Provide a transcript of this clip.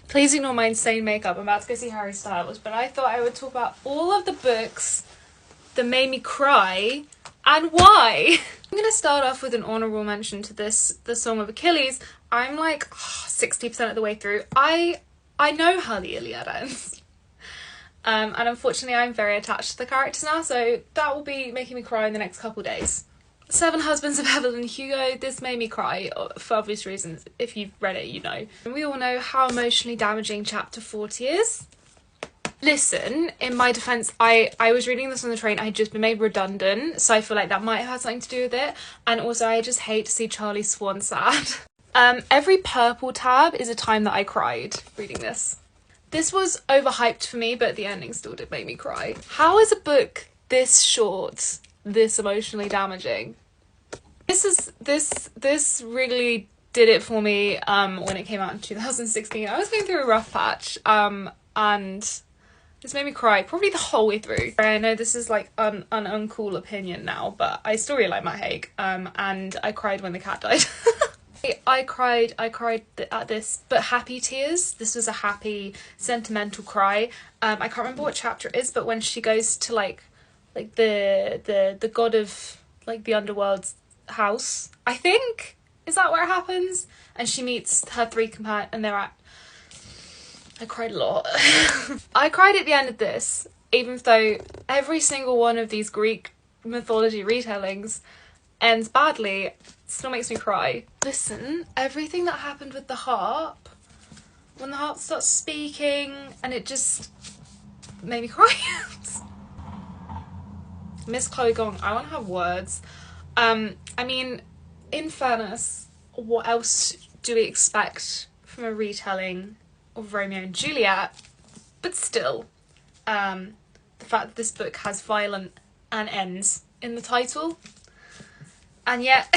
Please ignore my insane makeup. I'm about to go see Harry Styles, but I thought I would talk about all of the books that made me cry and why. I'm gonna start off with an honourable mention to The Song of Achilles. I'm like 60% of the way through. I know how the Iliad ends. And unfortunately I'm very attached to the characters now, so that will be making me cry in the next couple days. Seven Husbands of Evelyn Hugo. This made me cry for obvious reasons. If you've read it, you know. And we all know how emotionally damaging chapter 40 is. Listen, in my defence, I was reading this on the train. I had just been made redundant, so I feel like that might have had something to do with it. And also, I just hate to see Charlie Swan sad. Every purple tab is a time that I cried reading this. This was overhyped for me, but the ending still did make me cry. How is a book this short this emotionally damaging? This really did it for me when it came out in 2016. I was going through a rough patch and this made me cry probably the whole way through. I know this is like an uncool opinion now, but I still really like Matt Haig, and I cried when the cat died. I cried at this, but happy tears. This was a happy, sentimental cry. I can't remember what chapter it is, but when she goes to like the god of like the underworld's house, I think, is that where it happens? And she meets her three companions and I cried a lot. I cried at the end of this, even though every single one of these Greek mythology retellings ends badly, it still makes me cry. Listen, everything that happened with the harp, when the harp starts speaking, and it just made me cry. Miss Chloe Gong, I want to have words. I mean, in fairness, what else do we expect from a retelling of Romeo and Juliet? But still, the fact that this book has violent and ends in the title, and yet